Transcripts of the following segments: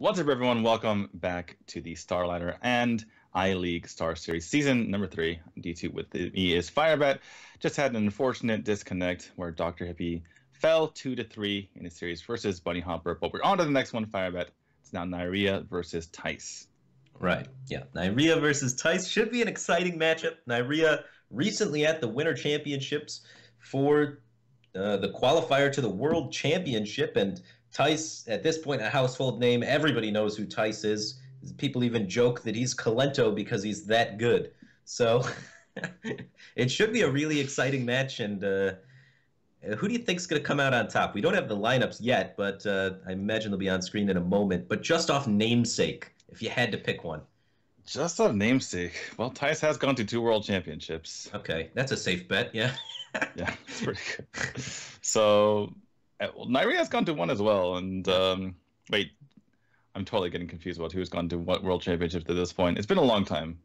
What's up, everyone? Welcome back to the StarLadder and iLeague StarSeries Season number 3. D2 with me is Firebet. Just had an unfortunate disconnect where Dr. Hippie fell 2-3 in a series versus Bunny Hopper. But we're on to the next one, Firebet. It's now Neirea versus Thijs. Right, yeah. Neirea versus Thijs should be an exciting matchup. Neirea recently at the Winter Championships for the qualifier to the World Championship, and Thijs, at this point, a household name. Everybody knows who Thijs is. People even joke that he's Kalento because he's that good. So it should be a really exciting match. And who do you think is going to come out on top? We don't have the lineups yet, but I imagine they'll be on screen in a moment. But just off namesake, if you had to pick one. Just off namesake. Well, Thijs has gone to 2 World Championships. Okay, that's a safe bet, yeah. Yeah, it's pretty good. So... well, Neirea's gone to 1 as well, and wait, I'm totally getting confused about who's gone to what World Championships at this point. It's been a long time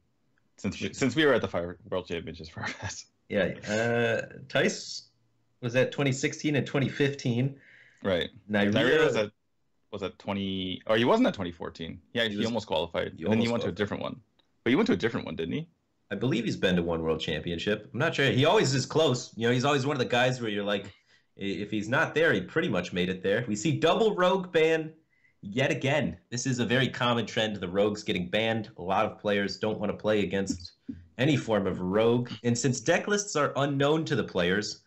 since we were at the World Championships for us. Yeah, Thijs was at 2016 and 2015. Right. Neirea was at 20. Oh, he wasn't at 2014. Yeah, he almost qualified, and then he went to a different one. But he went to a different one, didn't he? I believe he's been to 1 World Championship. I'm not sure. He always is close. You know, he's always one of the guys where you're like, if he's not there, he pretty much made it there. We see double rogue ban yet again. This is a very common trend, the rogues getting banned. A lot of players don't want to play against any form of rogue. And since deck lists are unknown to the players,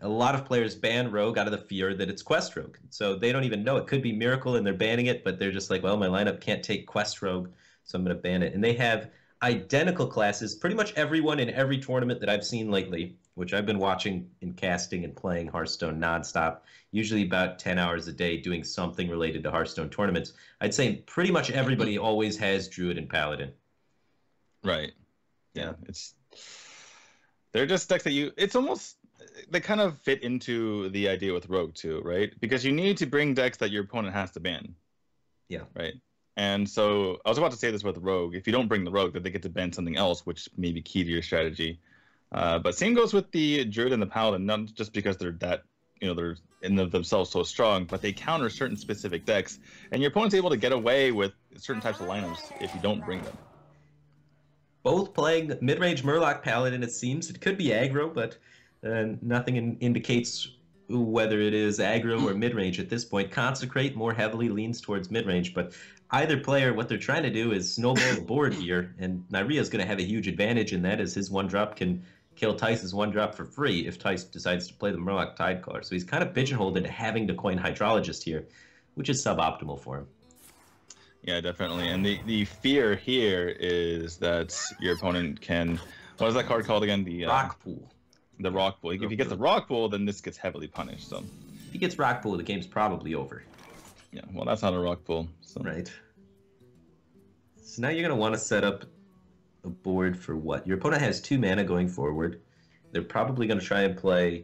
a lot of players ban rogue out of the fear that it's quest rogue. So they don't even know. It could be miracle and they're banning it, but they're just like, well, my lineup can't take quest rogue, so I'm going to ban it. And they have identical classes. Pretty much everyone in every tournament that I've seen lately, which I've been watching and casting and playing Hearthstone nonstop, usually about 10 hours a day doing something related to Hearthstone tournaments. I'd say pretty much everybody always has Druid and Paladin. Right. Yeah, they're just decks that it's almost, they kind of fit into the idea with Rogue too, right? Because you need to bring decks that your opponent has to ban. Yeah. Right. And so I was about to say this with Rogue. If you don't bring the Rogue, then they get to ban something else, which may be key to your strategy. But same goes with the Druid and the Paladin, not just because they're that, they're in themselves so strong, but they counter certain specific decks, and your opponent's able to get away with certain types of lineups if you don't bring them. Both playing mid-range Murloc Paladin, it seems. It could be aggro, but nothing indicates whether it is aggro or mid-range at this point. Consecrate more heavily leans towards mid-range, but either player, what they're trying to do is snowball the board here, and Neirea's going to have a huge advantage in that, as his 1-drop can kill Thijs' 1-drop for free if Thijs decides to play the Murloc Tidecaller. So he's kind of pigeonholed into having to coin Hydrologist here, which is suboptimal for him. Yeah, definitely. And the fear here is that your opponent can... What is that card called again? The Rock Pool. The Rock Pool. If he gets the Rock Pool, then this gets heavily punished. So if he gets Rock Pool, the game's probably over. Yeah, well, that's not a Rock Pool. So. Right. So now you're going to want to set up a board for what? Your opponent has 2 mana going forward. They're probably going to try and play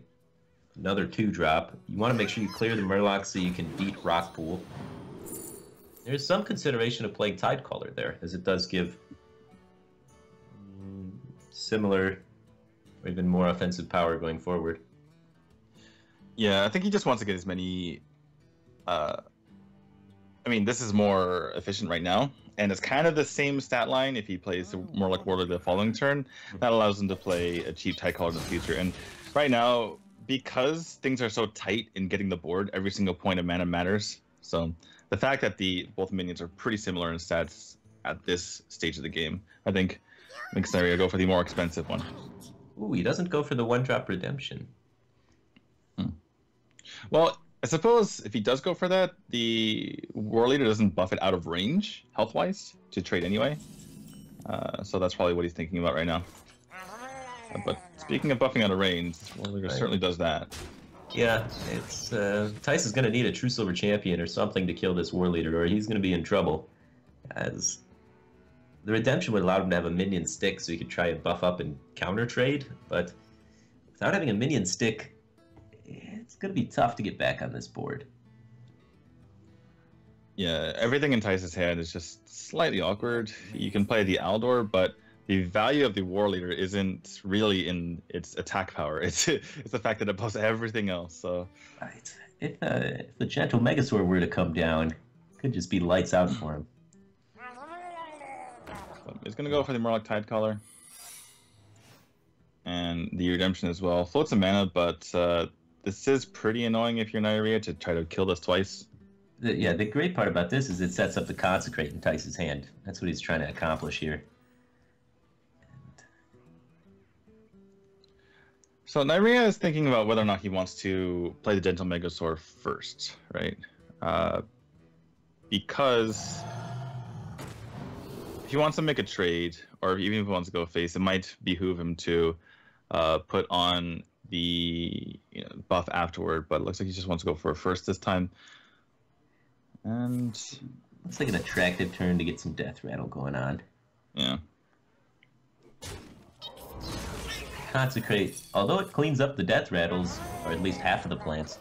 another 2-drop. You want to make sure you clear the Murloc so you can beat Rock Pool. There's some consideration of playing Tidecaller there, as it does give similar or even more offensive power going forward. Yeah, I think he just wants to get as many... I mean, this is more efficient right now, and it's kind of the same stat line if he plays more like Warlord the following turn. That allows him to play a cheap Tidecaller in the future. And right now, because things are so tight in getting the board, every single point of mana matters. So the fact that both minions are pretty similar in stats at this stage of the game, I think makes Neirea go for the more expensive one. Ooh, he doesn't go for the 1-drop redemption. Well, I suppose if he does go for that, the War Leader doesn't buff it out of range, health-wise, to trade anyway. So that's probably what he's thinking about right now. But speaking of buffing out of range, War Leader certainly does that. Yeah, it's Thijs is going to need a True Silver Champion or something to kill this War Leader, or he's going to be in trouble. As the redemption would allow him to have a minion stick so he could try and buff up and counter trade, but without having a minion stick, it's going to be tough to get back on this board. Yeah, everything in Thijs' hand is just slightly awkward. You can play the Aldor, but the value of the War Leader isn't really in its attack power. It's the fact that it buffs everything else. So right. If the Gentle Megasaur were to come down, Could just be lights out for him. He's going to go for the Murloc Tidecaller. And the Redemption as well. Floats some mana, but this is pretty annoying if you're Neirea to try to kill this twice. The great part about this is it sets up the Consecrate in Thijs' hand. That's what he's trying to accomplish here. So Neirea is thinking about whether or not he wants to play the Gentle Megasaur first, right? Because if he wants to make a trade, or even if he wants to go face, it might behoove him to put on the buff afterward. But it looks like he just wants to go for a first this time. And looks like an attractive turn to get some Death Rattle going on. Yeah. Consecrate, although it cleans up the Death Rattles, or at least half of the plants,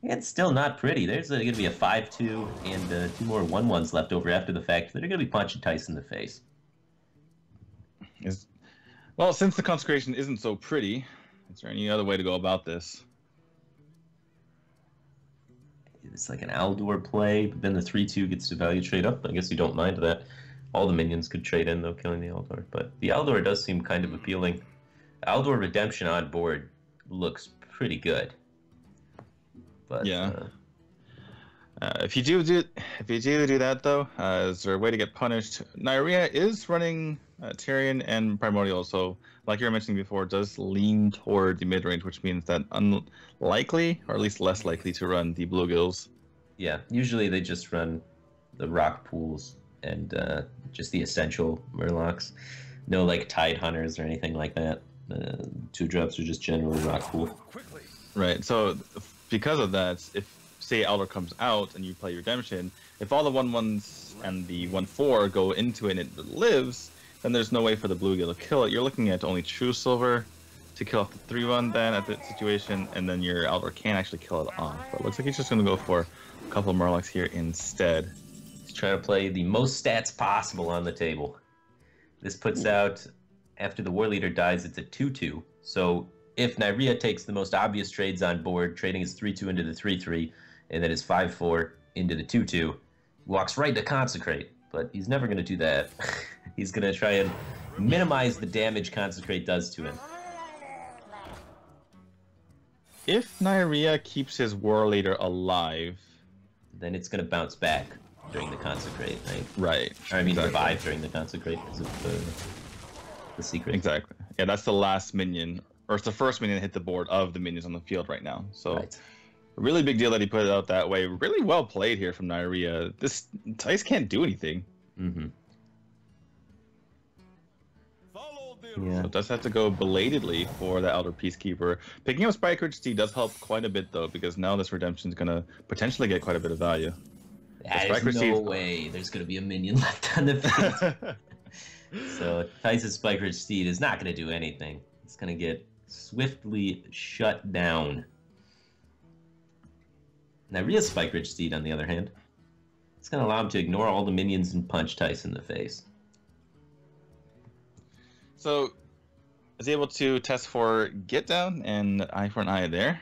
it's still not pretty. There's going to be a 5-2 and 2 more 1/1s left over after the fact that are going to be punching Thijs in the face. Well, since the Consecration isn't so pretty, is there any other way to go about this? It's like an Aldor play, but then the 3-2 gets to value trade up. I guess you don't mind that. All the minions could trade in, though, killing the Aldor. But the Aldor does seem kind of appealing. Aldor Redemption on board looks pretty good. But, yeah. If you do that though, is there a way to get punished? Neirea is running Tyrion and Primordial, so like you were mentioning before, does lean toward the mid range, which means that unlikely, or at least less likely, to run the Bluegills. Yeah, usually they just run the Rock Pools and just the essential Murlocs. No like Tide Hunters or anything like that. 2-drops are just generally Rock Pool. Right. So because of that, if say Aldor comes out and you play Redemption, if all the 1/1s and the 1/4 go into it and it lives, then there's no way for the Bluegill to kill it. You're looking at only True Silver to kill off the 3/1 then at that situation, and then your Aldor can actually kill it off. But it looks like he's just going to go for a couple of Murlocs here instead. He's trying to play the most stats possible on the table. This puts out, after the War Leader dies, it's a 2-2. So if Neirea takes the most obvious trades on board, trading his 3-2 into the 3-3, and then his 5-4 into the 2-2, walks right to Consecrate. But he's never going to do that. He's going to try and minimize the damage Consecrate does to him. If Neirea keeps his War Leader alive, then it's going to bounce back during the Consecrate, right? Right. Or I mean, revive during the Consecrate because of the secret. Exactly. Yeah, that's the last minion, or it's the first minion to hit the board of the minions on the field right now. So, right. A really big deal that he put it out that way. Really well played here from Neirea. This Thijs can't do anything. Mm-hmm. Yeah. So it does have to go belatedly for the Elder Peacekeeper. Picking up Spikeridge Steed does help quite a bit, though, because now this Redemption is going to potentially get quite a bit of value. There's no way there's going to be a minion left on the field. So Thijs' Spikeridge Steed is not going to do anything. It's going to get swiftly shut down. Neirea's Spikeridge Steed, on the other hand, it's going to allow him to ignore all the minions and punch Thijs in the face. So, is he able to test for Get Down and Eye for an Eye there?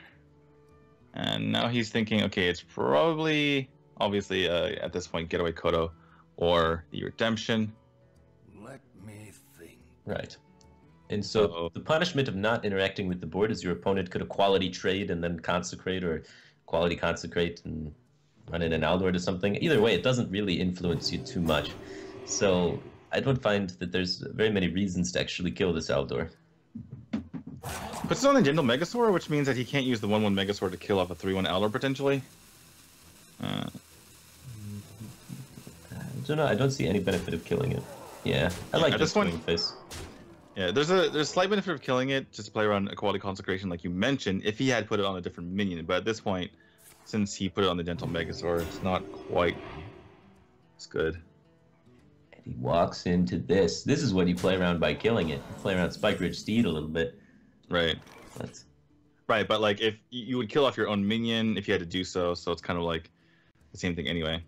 And now he's thinking, okay, it's probably, obviously, at this point, Getaway Kodo or the Redemption. Let me think. Right. And so the punishment of not interacting with the board is your opponent could equality trade and then consecrate, or quality consecrate and run in an Aldor to something. Either way, it doesn't really influence you too much. So I don't find that there's very many reasons to actually kill this Aldor. Puts it on the Gentle Megasaur, which means that he can't use the 1/1 Megasaur to kill off a 3/1 Aldor potentially. I don't know. I don't see any benefit of killing it. Yeah, I like this one. Face. Yeah, there's a slight benefit of killing it, just to play around Equality Consecration like you mentioned, if he had put it on a different minion. But at this point, since he put it on the Gentle Megasaur, it's not quite as good. And he walks into this. This is what you play around by killing it. You play around Spikeridge Steed a little bit. Right. Right, but like if you would kill off your own minion if you had to do so, so it's kind of like the same thing anyway.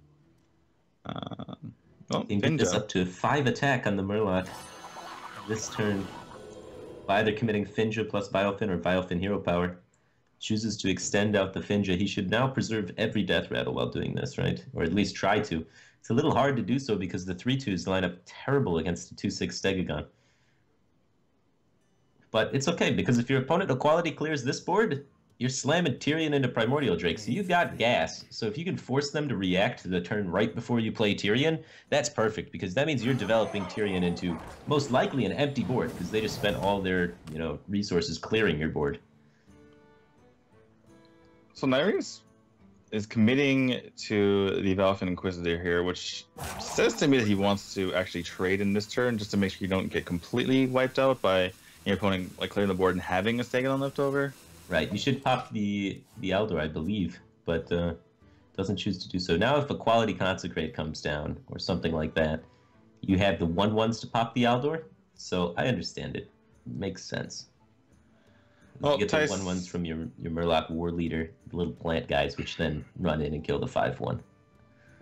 You can get this up to 5 attack on the Murloc this turn by either committing Finja plus Biofin or Biofin Hero Power. chooses to extend out the Finja, he should now preserve every Death Rattle while doing this, right? Or at least try to. It's a little hard to do so because the 3/2s line up terrible against the 2/6 Stegagon. But it's okay, because if your opponent equality clears this board, you're slamming Tyrion into Primordial Drake, so you got gas. So if you can force them to react to the turn right before you play Tyrion, that's perfect, because that means you're developing Tyrion into most likely an empty board, because they just spent all their, resources clearing your board. So Neirea is committing to the Valfin Inquisitor here, which says to me that he wants to actually trade in this turn just to make sure you don't get completely wiped out by your opponent like clearing the board and having a Stegagon left over. Right, you should pop the Eldor, I believe, but doesn't choose to do so. Now if a Quality Consecrate comes down, or something like that, you have the 1/1s to pop the Eldor, so I understand it. Makes sense. Well, you get the 1/1s from your Murloc War Leader, the little plant guys, which then run in and kill the 5/1.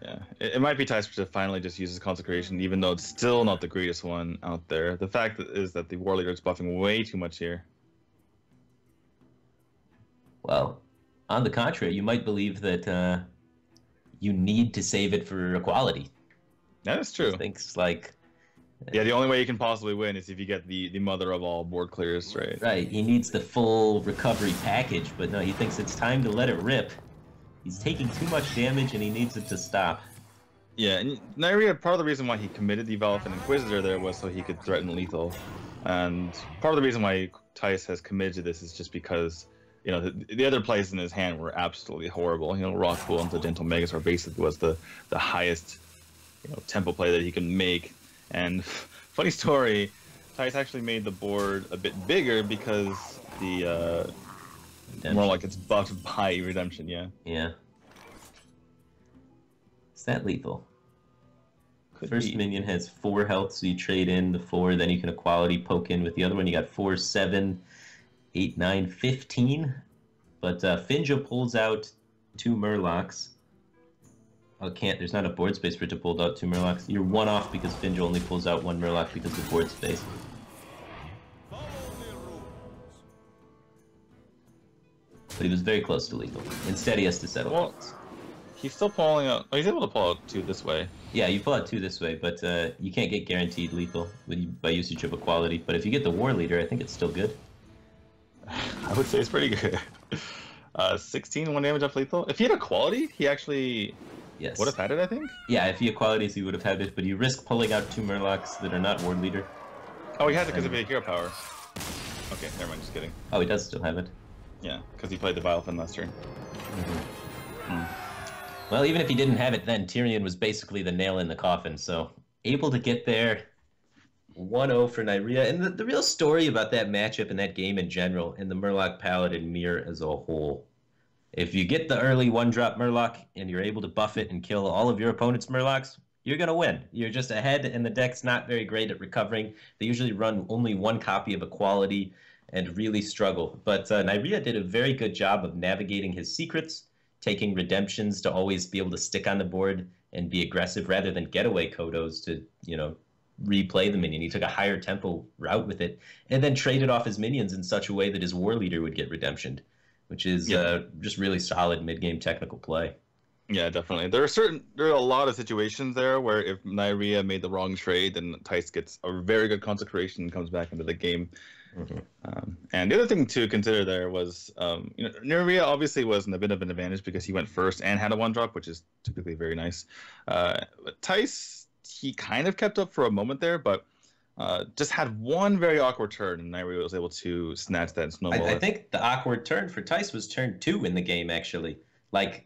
Yeah, it might be Tice to finally just use his Consecration, even though it's still not the greatest one out there. The fact is that the War Leader is buffing way too much here. Well, on the contrary, you might believe that you need to save it for equality. That is true. Thinks like... Yeah, the only way you can possibly win is if you get the mother of all board clears, right? Right, he needs the full recovery package, but no, he thinks it's time to let it rip. He's taking too much damage and he needs it to stop. Yeah, and Neirea, part of the reason why he committed the Valfin Inquisitor there was so he could threaten lethal. And part of the reason why Tice has committed to this is just because, the other plays in his hand were absolutely horrible. Rockpool into Gentle Megasaur basically was the highest, tempo play that he can make. And funny story, Tice actually made the board a bit bigger because the more like it's buffed by Redemption, yeah. Yeah. Is that lethal? First minion has 4 health, so you trade in the 4, then you can equality poke in with the other one. You got 4, 7, 8, 9, 15. But Finja pulls out 2 Murlocs. Oh, there's not a board space for it to pull out 2 Murlocs. You're 1 off because Finja only pulls out 1 Murloc because of board space. But he was very close to lethal. Instead, he has to settle. Well, he's still pulling out. Oh, he's able to pull out 2 this way. Yeah, you pull out 2 this way, but you can't get guaranteed lethal by usage of equality. But if you get the War Leader, I think it's still good. I would say it's pretty good. 16 1 damage off lethal. If he had equality, he actually would have had it, I think. Yeah, if he equalities, he would have had it, but you risk pulling out 2 Murlocs that are not War Leader. Oh, he has it because of his hero power. Okay, never mind, just kidding. Oh, he does still have it. Yeah, because he played the Vilefin last turn. Well, even if he didn't have it then, Tyrion was basically the nail in the coffin, so able to get there. 1-0 for Neirea. And the real story about that matchup and that game in general, and the Murloc Paladin mirror as a whole. If you get the early 1-drop Murloc and you're able to buff it and kill all of your opponent's Murlocs, you're going to win. You're just ahead, and the deck's not very great at recovering. They usually run only 1 copy of equality and really struggle. But Neirea did a very good job of navigating his secrets, taking redemptions to always be able to stick on the board and be aggressive rather than getaway Kodos to, replay the minion. He took a higher tempo route with it and then traded off his minions in such a way that his War Leader would get redemptioned, which is just really solid mid-game technical play. Yeah, definitely. There are a lot of situations there where if Neirea made the wrong trade, then Tice gets a very good consecration and comes back into the game. And the other thing to consider there was, Neirea obviously was in a bit of an advantage because he went first and had a 1-drop, which is typically very nice. But Tice, he kind of kept up for a moment there, but just had one very awkward turn, and Neirea was able to snatch that and snowball I think the awkward turn for Tice was turn 2 in the game, actually.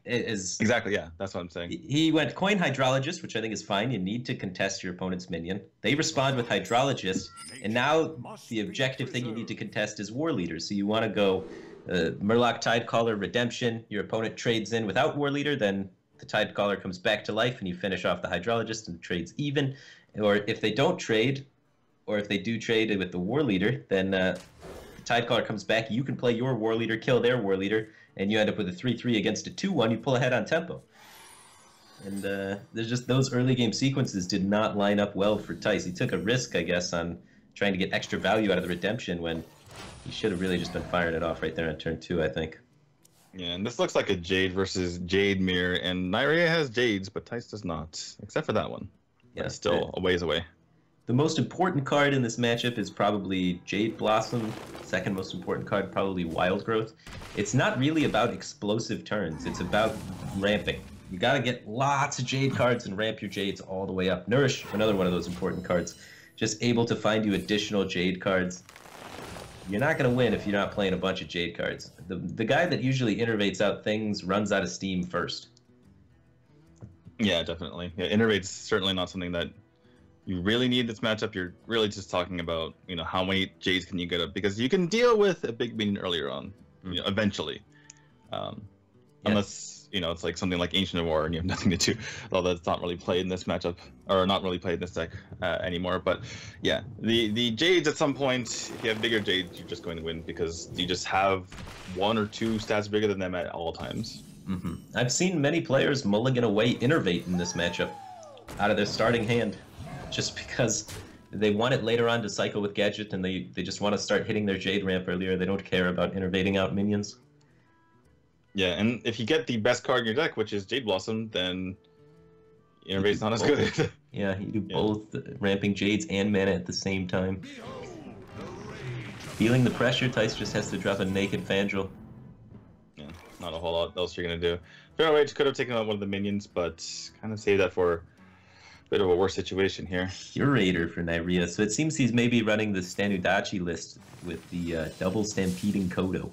Exactly, yeah, that's what I'm saying. He went Coin Hydrologist, which I think is fine. You need to contest your opponent's minion. They respond with Hydrologist, and now the objective thing you need to contest is War Leader. So you want to go Murloc Tidecaller Redemption. Your opponent trades in without War Leader, then the Tidecaller comes back to life, and you finish off the Hydrologist and trades even. Or if they don't trade, or if they do trade with the War Leader, then the Tidecaller comes back. You can play your War Leader, kill their War Leader, and you end up with a 3-3 against a 2-1. You pull ahead on tempo. And there's just those early game sequences did not line up well for Tice. He took a risk, I guess, on trying to get extra value out of the redemption when he should have really just been firing it off right there on turn 2, I think. Yeah, and this looks like a Jade versus Jade mirror, and Neirea has Jades, but Tice does not, except for that one. Yeah, it's still a ways away. The most important card in this matchup is probably Jade Blossom. Second most important card, probably Wild Growth. It's not really about explosive turns. It's about ramping. You gotta get lots of Jade cards and ramp your Jades all the way up. Nourish, another one of those important cards. Just able to find you additional Jade cards. You're not gonna win if you're not playing a bunch of Jade cards. The guy that usually innervates out things runs out of steam first. Yeah, definitely. Yeah, innervate's certainly not something that you really need this matchup. You're really just talking about, you know, how many Jades can you get up, because you can deal with a big minion earlier on, you know, eventually. Unless, you know, it's like something like Ancient of War and you have nothing to do. Although that's not really played in this matchup, or not really played in this deck anymore. But yeah, the Jades at some point, if you have bigger Jades, you're just going to win because you just have 1 or 2 stats bigger than them at all times. I've seen many players mulligan away Innervate in this matchup out of their starting hand, just because they want it later on to cycle with Gadget, and they just want to start hitting their Jade ramp earlier. They don't care about innervating out minions. Yeah, and if you get the best card in your deck, which is Jade Blossom, then innervate's not as good. Yeah, you do both ramping Jades and mana at the same time. Feeling the pressure, Tice just has to drop a naked Fandral. Yeah, not a whole lot else you're going to do. Feral Rage could have taken out one of the minions, but kind of saved that for a bit of a worse situation here. Curator for Neirea. So it seems he's maybe running the Stanudachi list with the double Stampeding Kodo.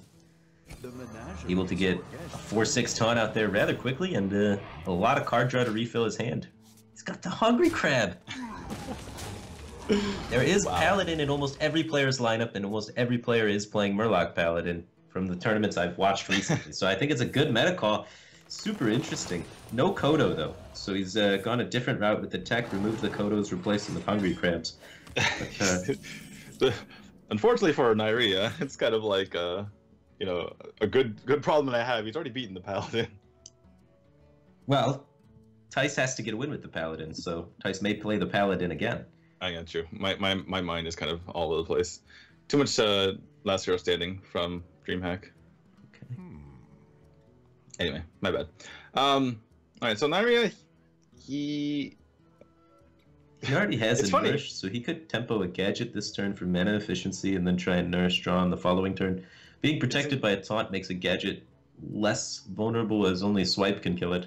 Able to get a 4/6 taunt out there rather quickly, and a lot of card draw to refill his hand. He's got the Hungry Crab! There is Paladin in almost every player's lineup, and almost every player is playing Murloc Paladin from the tournaments I've watched recently. So I think it's a good meta call. Super interesting. No Kodo, though. So he's gone a different route with the tech, removed the Kodos, replaced them with Hungry Crabs. But, unfortunately for Neirea, it's kind of like you know, a good problem that I have. He's already beaten the Paladin. Well, Tice has to get a win with the Paladin, so Tice may play the Paladin again. I got you. My mind is kind of all over the place. Too much last hero standing from DreamHack. Okay. Anyway, my bad. All right, so Neirea, he already has it's a funny. Nourish, so he could tempo a Gadget this turn for mana efficiency and then try and Nourish draw on the following turn. Being protected by a taunt makes a Gadget less vulnerable, as only Swipe can kill it.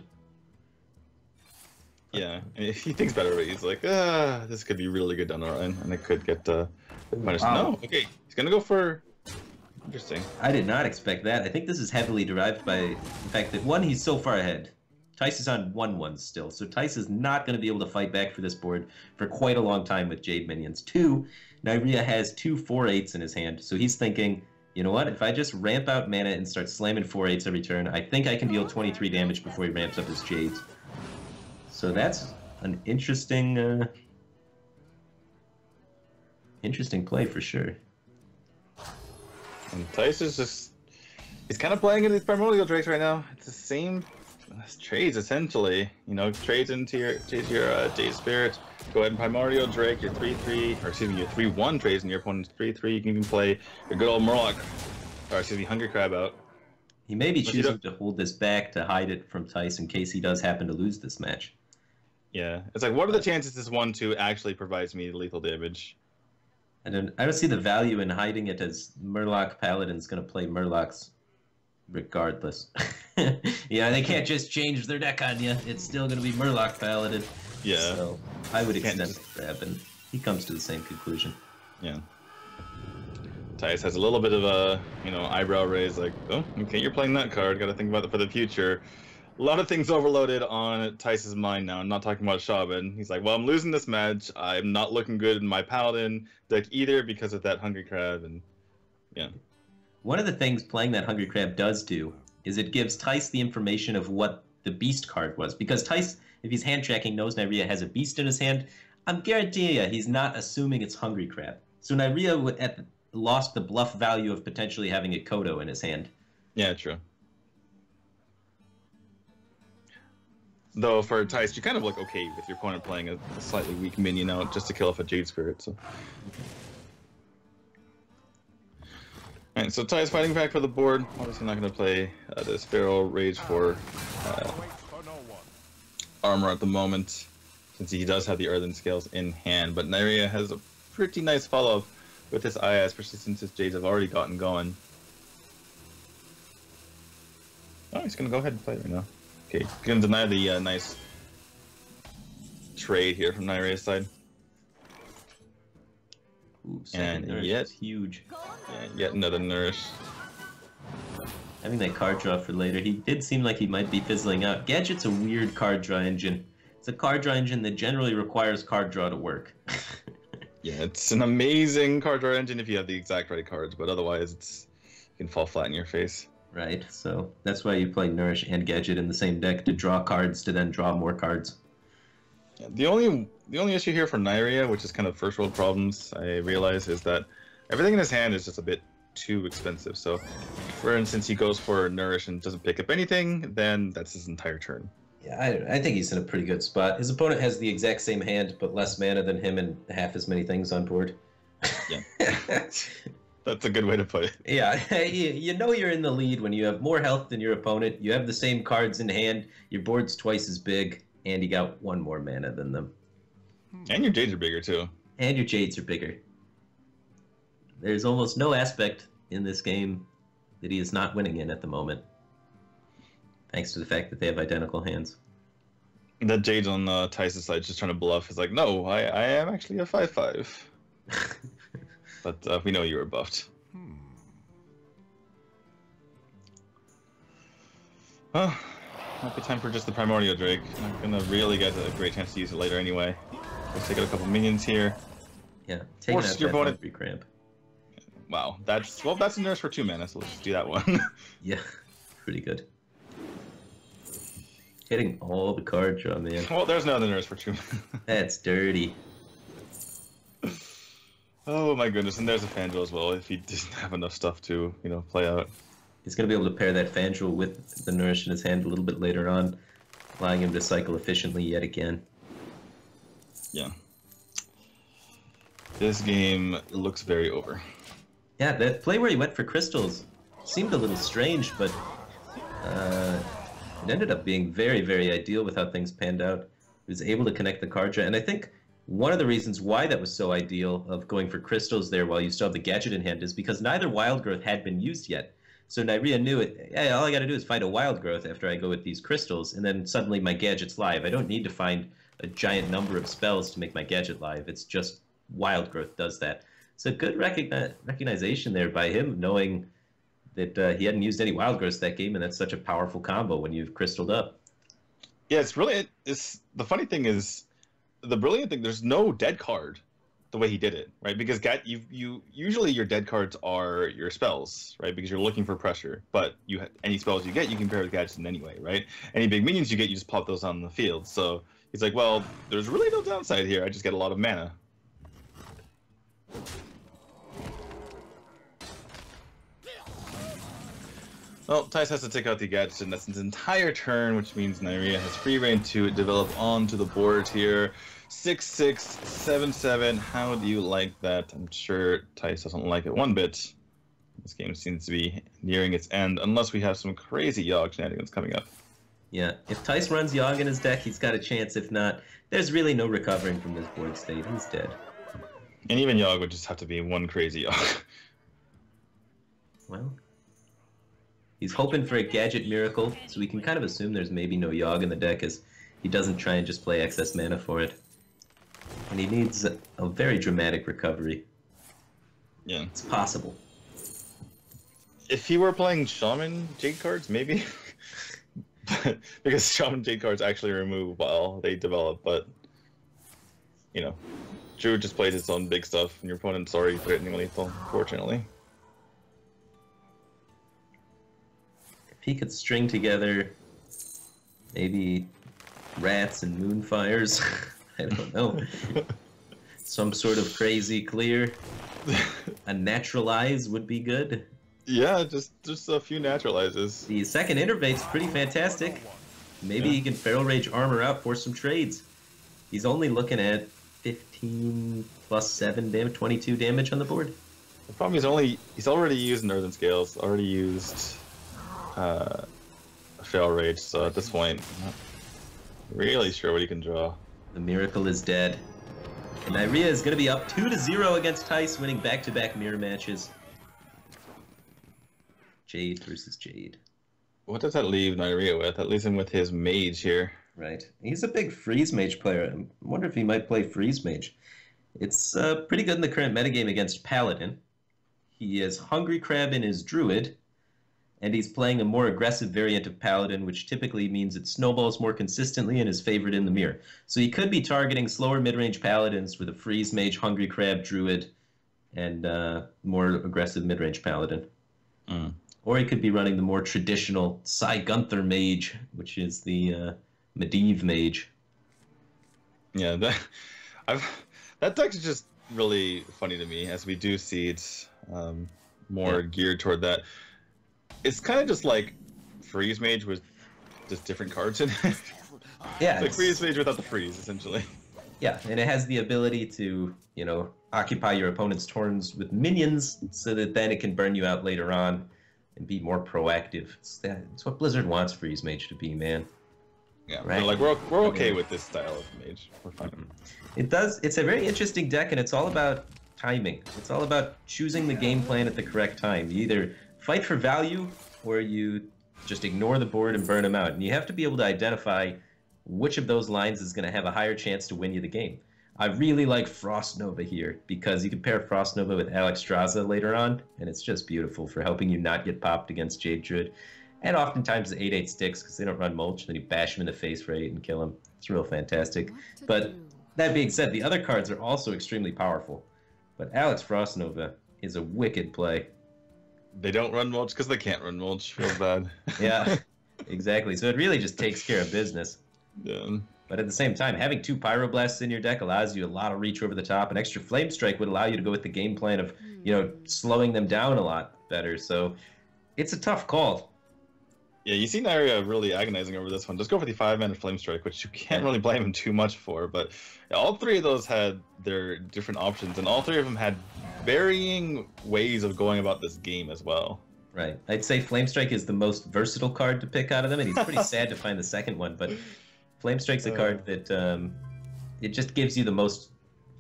Yeah, and he thinks better, but he's like, this could be really good down the line, and it could get punished. Wow. No, okay, he's gonna go for. Interesting. I did not expect that. I think this is heavily derived by the fact that, one, he's so far ahead. Tice is on 1/1 still, so Tice is not going to be able to fight back for this board for quite a long time with Jade minions. 2, Neirea has 2 4/8s in his hand, so he's thinking, you know what, if I just ramp out mana and start slamming 4/8s every turn, I think I can deal 23 damage before he ramps up his Jades. So that's an interesting play for sure. And Tice is just, he's kind of playing in these Primordial Drakes right now. It's the same trades, essentially. You know, trades into your Jade Spirit, go ahead and Primordial Drake, your 3/3, or excuse me, your 3/1 trades in your opponent's 3/3. You can even play your good old Murloc, or excuse me, Hungry Crab out. He may be choosing to hold this back to hide it from Tice in case he does happen to lose this match. Yeah, it's like, what are the chances this 1/2 actually provides me lethal damage? I don't see the value in hiding it, as Murloc Paladin's going to play Murlocs regardless. Yeah, they can't just change their deck on you. It's still going to be Murloc Paladin. Yeah. So I would extend the grab, and he comes to the same conclusion. Yeah. Tice has a little bit of a, you know, eyebrow raise, like, oh, okay, you're playing that card. Got to think about it for the future. A lot of things overloaded on Tice's mind now. I'm not talking about Shaman. He's like, well, I'm losing this match. I'm not looking good in my Paladin deck either because of that Hungry Crab, and yeah. One of the things playing that Hungry Crab does do is it gives Tice the information of what the Beast card was. Because Tice, if he's hand tracking, knows Neirea has a Beast in his hand. I'm guaranteeing you he's not assuming it's Hungry Crab. So Neirea lost the bluff value of potentially having a Kodo in his hand. Yeah, true. Though for Tice, you kind of look okay with your opponent playing a slightly weak minion out just to kill off a Jade Spirit. So, Alright, so Ty's fighting back for the board. Obviously not going to play this Feral Rage for armor at the moment, since he does have the Earthen Scales in hand. But Neirea has a pretty nice follow-up with this IS Persistence his Jades have already gotten going. Oh, he's going to go ahead and play right now. Okay, going to deny the nice trade here from Neirea's side. Ooh, And yet, huge. Yeah, yet another Nourish. Having that card draw for later, he did seem like he might be fizzling out. Gadget's a weird card draw engine. It's a card draw engine that generally requires card draw to work. Yeah, it's an amazing card draw engine if you have the exact right cards, but otherwise you can fall flat in your face. Right, so that's why you play Nourish and Gadget in the same deck, to draw cards to then draw more cards. Yeah, the only issue here for Neirea, which is kind of first world problems, I realize, is that everything in his hand is just a bit too expensive. So, for instance, he goes for Nourish and doesn't pick up anything, then that's his entire turn. Yeah, I think he's in a pretty good spot. His opponent has the exact same hand, but less mana than him and half as many things on board. Yeah. That's a good way to put it. Yeah, you know you're in the lead when you have more health than your opponent, you have the same cards in hand, your board's twice as big, and you got one more mana than them. And your Jades are bigger, too. And your Jades are bigger. There's almost no aspect in this game that he is not winning in at the moment, thanks to the fact that they have identical hands. That Jade on Ty's side just trying to bluff is like, no, I am actually a 5/5. But we know you were buffed. Well, might be time for just the Primordial Drake. Not gonna really get a great chance to use it later anyway. Let's take out a couple minions here. Yeah, taking Force out your that opponent. Hungry Cramp. Wow, that's a nurse for 2 mana, so let's just do that one. Yeah, pretty good. Hitting all the card draw, man. Well, there's no other nurse for 2 mana. That's dirty. Oh my goodness, and there's a Fangel as well, if he doesn't have enough stuff to, play out. He's going to be able to pair that Fangel with the Nourish in his hand a little bit later on, allowing him to cycle efficiently yet again. Yeah. This game looks very over. Yeah, that play where he went for crystals seemed a little strange, but it ended up being very, very ideal with how things panned out. He was able to connect the card draw, and I think one of the reasons why that was so ideal of going for crystals there while you still have the Gadget in hand is because neither Wild Growth had been used yet. So Neirea knew it. Hey, all I got to do is find a Wild Growth after I go with these crystals, and then suddenly my Gadget's live. I don't need to find a giant number of spells to make my Gadget live. It's just Wild Growth does that. So good recognition there by him, knowing that he hadn't used any Wild Growths that game, and that's such a powerful combo when you've crystalled up. Yeah, it's the funny thing is, the brilliant thing, there's no dead card the way he did it, right? Because you usually your dead cards are your spells, right? Because you're looking for pressure, but any spells you get, you can pair with gadgets in anyway, right? Any big minions you get, you just pop those on the field. So he's like, well, there's really no downside here. I just get a lot of mana. Well, Thijs has to take out the gadgets, and that's his entire turn, which means Neirea has free reign to develop onto the board here. 6/6, 7/7. How do you like that? I'm sure Thijs doesn't like it one bit. This game seems to be nearing its end, unless we have some crazy Yogg shenanigans coming up. Yeah, if Thijs runs Yogg in his deck, he's got a chance. If not, there's really no recovering from this board state. He's dead. And even Yogg would just have to be one crazy Yogg. Well, he's hoping for a Gadget miracle, so we can kind of assume there's maybe no Yogg in the deck, as he doesn't try and just play excess mana for it. And he needs a very dramatic recovery. Yeah. It's possible. If he were playing Shaman Jade cards, maybe. Because Shaman Jade cards actually remove while they develop, but Druid just plays its own big stuff, and your opponent's already threatening lethal, unfortunately. If he could string together maybe rats and moonfires, I don't know. Some sort of crazy clear. A naturalize would be good. Yeah, just a few naturalizes. The second Innervate's pretty fantastic. Maybe he can Feral Rage armor out for some trades. He's only looking at 15 plus 7 damage, 22 damage on the board. The problem is he's already used Earthen Scales, already used Fail Rage, so at this point, I'm not really sure what he can draw. The miracle is dead. And Neirea is going to be up 2-0 against Thijs, winning back-to-back mirror matches. Jade versus Jade. What does that leave Neirea with? That leaves him with his Mage here. Right. He's a big Freeze Mage player. I wonder if he might play Freeze Mage. It's pretty good in the current metagame against Paladin. He is Hungry Crab in his Druid, and he's playing a more aggressive variant of Paladin, which typically means it snowballs more consistently and is favored in the mirror. So he could be targeting slower mid-range Paladins with a Freeze Mage, Hungry Crab, Druid, and more aggressive mid-range Paladin. Or he could be running the more traditional Sai Gunther Mage, which is the Medivh Mage. Yeah, that deck is just really funny to me, as we do see it's more geared toward that. It's kind of just like Freeze Mage with just different cards in it. Yeah, it's like Freeze Mage without the freeze, essentially. Yeah, and it has the ability to, you know, occupy your opponent's turns with minions, so that then it can burn you out later on and be more proactive. It's what Blizzard wants Freeze Mage to be, man. Yeah, right? like we're okay with this style of Mage. We're fine. It's a very interesting deck, and it's all about timing. It's all about choosing the game plan at the correct time. You either fight for value, or you just ignore the board and burn them out. And you have to be able to identify which of those lines is going to have a higher chance to win you the game. I really like Frost Nova here, because you can pair Frost Nova with Alexstrasza later on, and it's just beautiful for helping you not get popped against Jade Druid. And oftentimes the 8/8 sticks, because they don't run mulch, and then you bash him in the face for 8 and kill him. It's real fantastic. But that being said, the other cards are also extremely powerful. But Alex Frost Nova is a wicked play. They don't run mulch because they can't run mulch. Feels bad. Yeah, exactly. So it really just takes care of business. Yeah. But at the same time, having 2 Pyroblasts in your deck allows you a lot of reach over the top. An extra Flame Strike would allow you to go with the game plan of, you know, slowing them down a lot better. So it's a tough call. Yeah, you see Neirea really agonizing over this one. Just go for the 5-mana Flame Strike, which you can't really blame him too much for. But all 3 of those had their different options, and all 3 of them had varying ways of going about this game as well. Right. I'd say Flame Strike is the most versatile card to pick out of them, and he's pretty sad to find the second one. But Flame Strike's a card that it just gives you the most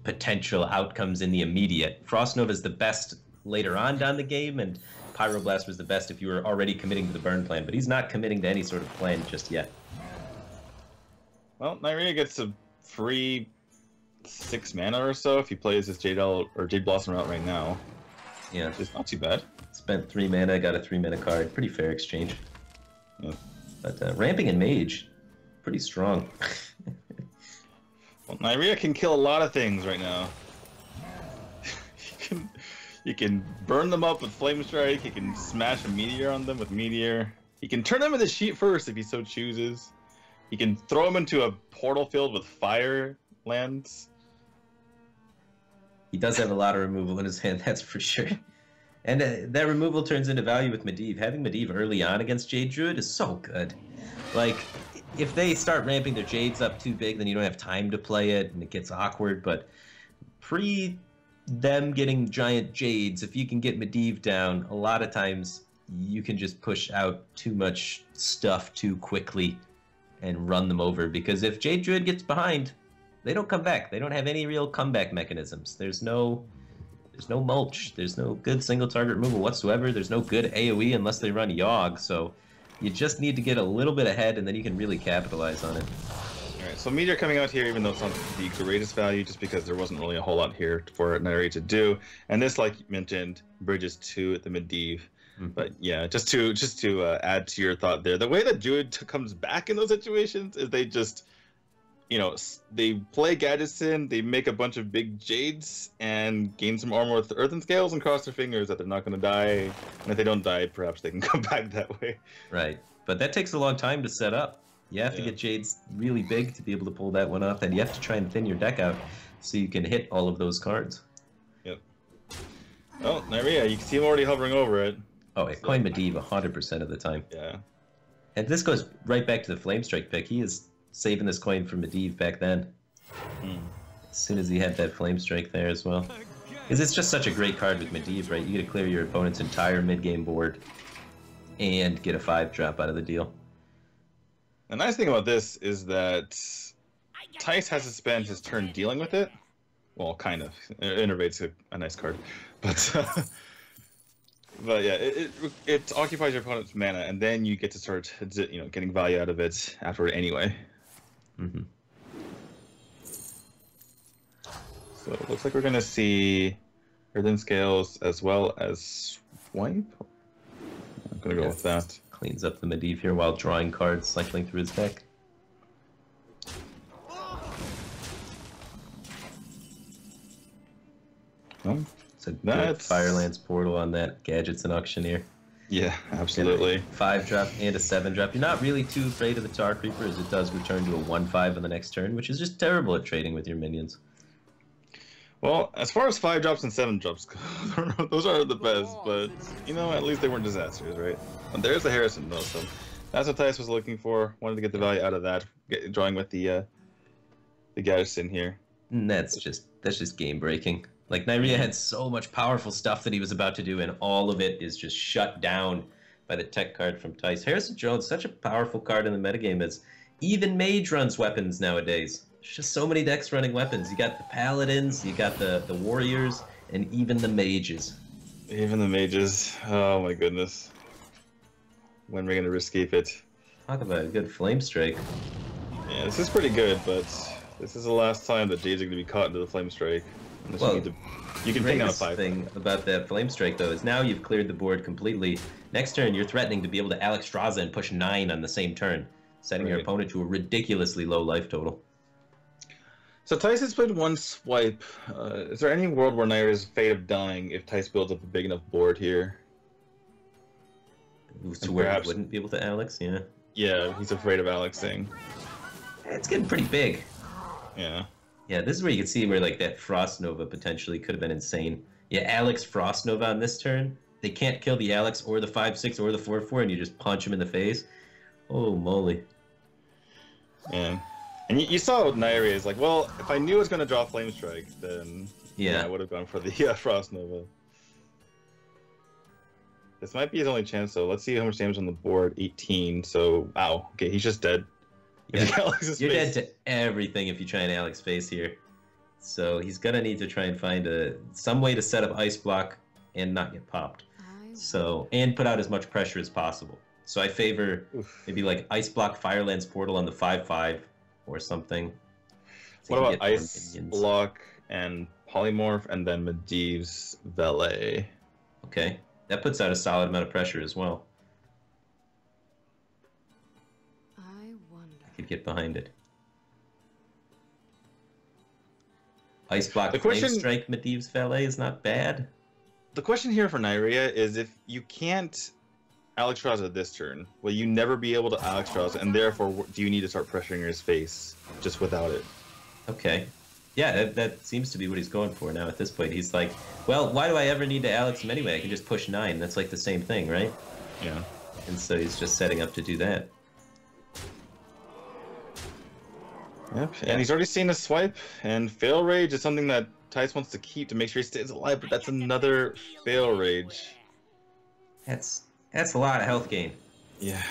potential outcomes in the immediate. Frost Nova is the best later on down the game, and Pyroblast was the best if you were already committing to the burn plan, but he's not committing to any sort of plan just yet. Well, Neirea gets a free 6 mana or so if he plays his Jade Blossom route right now. Yeah. It's not too bad. Spent 3 mana, got a 3-mana card. Pretty fair exchange. Yeah. But Ramping and Mage, pretty strong. Well, Neirea can kill a lot of things right now. You can burn them up with Flame Strike, he can smash a Meteor on them with Meteor. He can turn them into Sheet first if he so chooses. He can throw them into a portal field with Fire lands. He does have a lot of removal in his hand, that's for sure. And that removal turns into value with Medivh. Having Medivh early on against Jade Druid is so good. Like, if they start ramping their Jades up too big, then you don't have time to play it, and it gets awkward. But them getting giant Jades, if you can get Medivh down, a lot of times you can just push out too much stuff too quickly and run them over. Because if Jade Druid gets behind, they don't come back. They don't have any real comeback mechanisms. There's no mulch. There's no good single target removal whatsoever. There's no good AoE unless they run Yogg. So you just need to get a little bit ahead, and then you can really capitalize on it. Alright, so Meteor coming out here, even though it's not the greatest value, just because there wasn't really a whole lot here for Neirea to do. And this, like you mentioned, bridges to the Medivh. But yeah, just to add to your thought there, the way that Druid comes back in those situations is they just, you know, they play Gaddison, they make a bunch of big Jades, and gain some armor with the Earthen Scales, and cross their fingers that they're not going to die. And if they don't die, perhaps they can come back that way. Right, but that takes a long time to set up. You have to get Jades really big to be able to pull that one off, and you have to try and thin your deck out so you can hit all of those cards. Yep. Oh, Neirea, you can see him already hovering over it. Oh, it coined Medivh 100% of the time. Yeah. And this goes right back to the Flame Strike pick. He is saving this coin for Medivh back then. As soon as he had that Flame Strike there as well. Because it's just such a great card with Medivh, right? You get to clear your opponent's entire mid-game board and get a 5-drop out of the deal. The nice thing about this is that Tice has to spend his turn dealing with it. Well, kind of. Innervate's a nice card. But but yeah, it occupies your opponent's mana, and then you get to start, getting value out of it afterward anyway. Mm-hmm. So it looks like we're going to see Earthen Scales as well as Swipe. I'm going to go with that. Cleans up the Medivh here while drawing cards, cycling through his deck. Oh, it's a good Firelands Portal on that Gadgets and Auctioneer. Yeah, absolutely. 5-drop and a 7-drop. You're not really too afraid of the Tar Creeper, as it does return to a 1/5 on the next turn, which is just terrible at trading with your minions. Well, as far as 5-drops and 7-drops go, those are the best, but, at least they weren't disasters, right? And there's the Harrison, though, so that's what Tice was looking for. Wanted to get the value out of that, drawing with the Gadgets in here. And that's just game-breaking. Like, Neirea had so much powerful stuff that he was about to do, and all of it is just shut down by the tech card from Tice. Harrison Jones, such a powerful card in the metagame, as even Mage runs weapons nowadays. There's just so many decks running weapons. You got the Paladins, you got the Warriors, and even the Mages. Even the Mages. Oh my goodness. When are we going to escape it? Talk about a good Flame Strike. Yeah, this is pretty good, but this is the last time that Jades are going to be caught into the Flame Strike. Well, you can ping on a 5. The thing about that Flame Strike, though, is now you've cleared the board completely. Next turn, you're threatening to be able to Alexstrasza and push 9 on the same turn, setting your opponent to a ridiculously low life total. So Tice has played one Swipe. Is there any world where Neirea is afraid of dying if Tice builds up a big enough board here? To where he wouldn't be able to Alex, yeah. Yeah, he's afraid of Alexing. It's getting pretty big. Yeah. Yeah, this is where you can see where like that Frost Nova potentially could have been insane. Yeah, Alex Frost Nova on this turn. They can't kill the Alex or the 5/6 or the 4/4, and you just punch him in the face. Oh moly. Yeah. And you saw what Neirea is like, well, if I knew I was going to draw Flame Strike, then I would have gone for the Frost Nova. This might be his only chance, though. Let's see how much damage on the board. 18, so, wow. Okay, he's just dead. Yeah. You're dead to everything if you try and Alex face here. So he's going to need to try and find some way to set up Ice Block and not get popped. So, and put out as much pressure as possible. So I favor maybe like Ice Block Firelands Portal on the 5/5 or something. What about Ice Block and Polymorph and then Medivh's Valet? Okay, that puts out a solid amount of pressure as well. I could get behind it. Ice Block Flame Strike Medivh's Valet is not bad. The question here for Neirea is if you can't Alexstrasza this turn, will you never be able to Alexstrasza, and therefore do you need to start pressuring his face just without it? Okay. Yeah, that seems to be what he's going for now at this point. He's like, well, why do I ever need to Alex him anyway? I can just push 9. That's like the same thing, right? Yeah. And so he's just setting up to do that. Yep, and he's already seen a Swipe, and Fail Rage is something that Tice wants to keep to make sure he stays alive, but that's another Fail Rage. That's a lot of health gain. Yeah.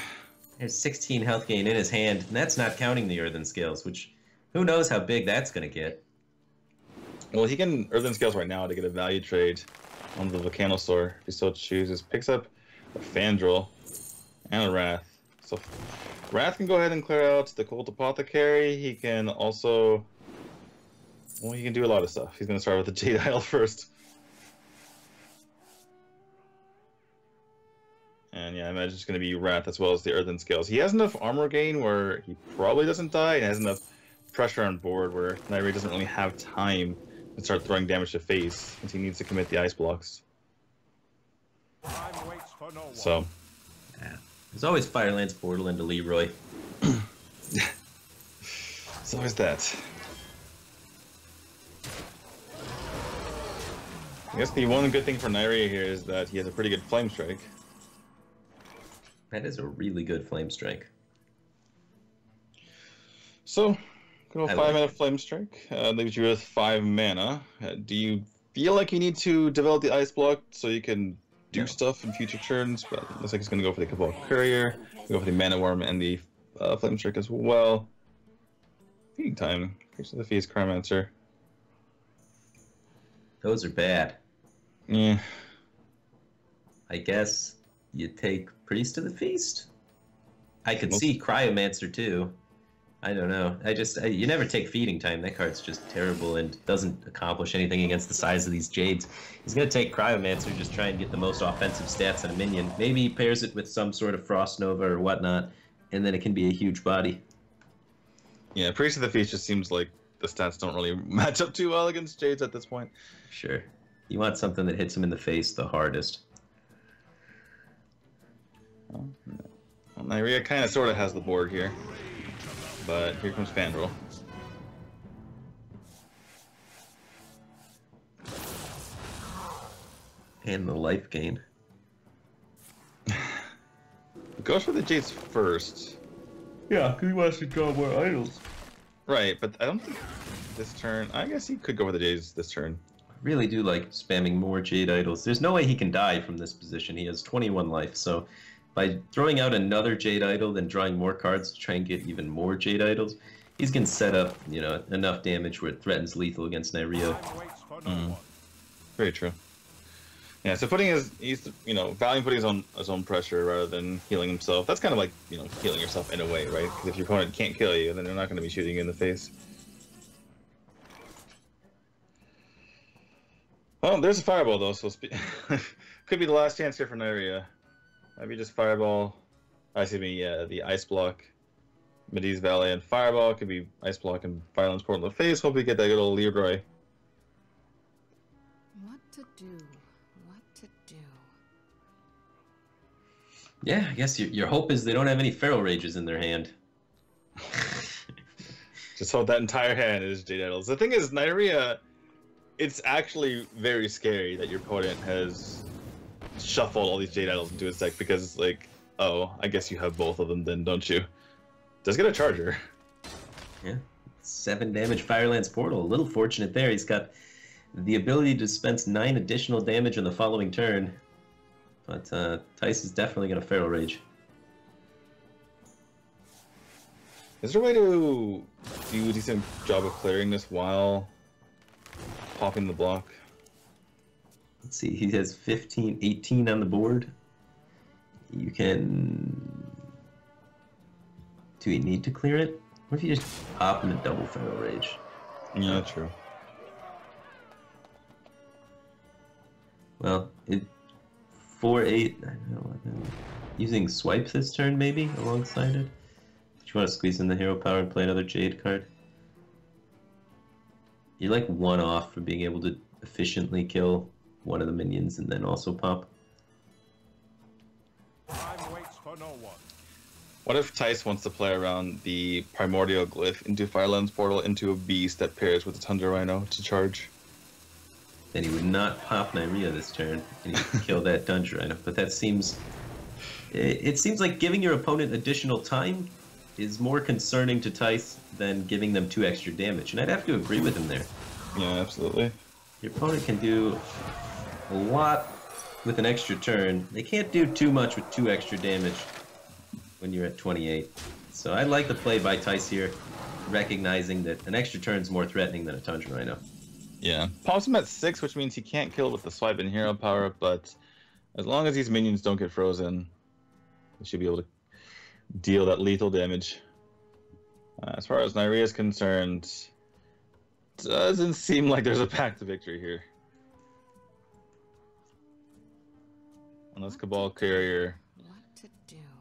There's 16 health gain in his hand, and that's not counting the Earthen Scales, which who knows how big that's going to get. Well, he can Earthen Scales right now to get a value trade on the Volcanosaur if he so chooses. Picks up a Fandral and a Wrath. So Wrath can go ahead and clear out the Cult Apothecary. He can also... Well, he can do a lot of stuff. He's going to start with the Jade Idol first. And yeah, I imagine it's going to be Wrath as well as the Earthen Scales. He has enough armor gain where he probably doesn't die, and has enough pressure on board where Neirea doesn't really have time to start throwing damage to face, since he needs to commit the ice blocks. So, yeah. There's always Firelands Portal into Leroy. So is that. I guess the one good thing for Neirea here is that he has a pretty good Flame Strike. That is a really good Flame Strike. So, go 5 mana Flame Strike. Leaves you with 5 mana. Do you feel like you need to develop the ice block so you can do stuff in future turns, but it looks like he's going to go for the Cabal Courier, go for the Mana Worm and the Flame Strike as well. Feeding time. Here's the Feast Cryomancer. Those are bad. Yeah. I guess you take Priest of the Feast. I could see Cryomancer too. I don't know. You never take Feeding Time. That card's just terrible and doesn't accomplish anything against the size of these Jades. He's going to take Cryomancer, just try and get the most offensive stats on a minion. Maybe he pairs it with some sort of Frost Nova or whatnot, and then it can be a huge body. Yeah, Priest of the Feast just seems like the stats don't really match up too well against Jades at this point. Sure. You want something that hits him in the face the hardest. Well, Neirea kind of sort of has the board here. But here comes Fandral. And the life gain. Goes for the Jades first. Yeah, because he wants to draw more idols. Right, but I don't think this turn... I guess he could go for the Jades this turn. I really do like spamming more Jade idols. There's no way he can die from this position. He has 21 life, so... by throwing out another Jade Idol, then drawing more cards to try and get even more Jade Idols, he's going to set up, enough damage where it threatens lethal against Neirea. Very true. Yeah, so putting valuing putting his own pressure rather than healing himself. That's kind of like, healing yourself in a way, right? Because if your opponent can't kill you, then they're not going to be shooting you in the face. Well, there's a Fireball, though, so could be the last chance here for Neirea. Maybe just Fireball. The Ice Block, Medee's Valley, and Fireball. Could be Ice Block and Violence Portal in the face. Hope we get that good old Leroy. What to do? What to do? Yeah, I guess your hope is they don't have any Feral Rages in their hand. Just hold that entire hand is Jade Idols. The thing is, Neirea, it's actually very scary that your opponent has shuffled all these Jade Idols into his deck because, oh, I guess you have both of them then, don't you? Does get a Charger. Yeah, 7 damage Firelance Portal. A little fortunate there. He's got the ability to dispense 9 additional damage on the following turn. But Thijs is definitely going to Feral Rage. Is there a way to do a decent job of clearing this while popping the block? Let's see, he has 15, 18 on the board. You can... Do you need to clear it? What if you just pop in a double Feral Rage? Yeah, true. Well, 4-8... Using Swipe this turn, maybe, alongside it? Do you want to squeeze in the Hero Power and play another Jade card? You're like 1 off from being able to efficiently kill one of the minions and then also pop. Time waits for no one. What if Thijs wants to play around the Primordial Glyph into Firelance Portal into a beast that pairs with the Tundra Rhino to charge? Then he would not pop Neirea this turn, and he would kill that Tundra Rhino. But that seems... It seems like giving your opponent additional time is more concerning to Thijs than giving them 2 extra damage. And I'd have to agree with him there. Yeah, absolutely. Your opponent can do a lot with an extra turn. They can't do too much with 2 extra damage when you're at 28. So I like the play by Thijs here, recognizing that an extra turn is more threatening than a Tundra Rhino. Yeah. Pops him at 6, which means he can't kill with the Swipe and Hero Power, but as long as these minions don't get frozen, he should be able to deal that lethal damage. As far as Neirea is concerned, doesn't seem like there's a path to victory here. Unless Cabal Courier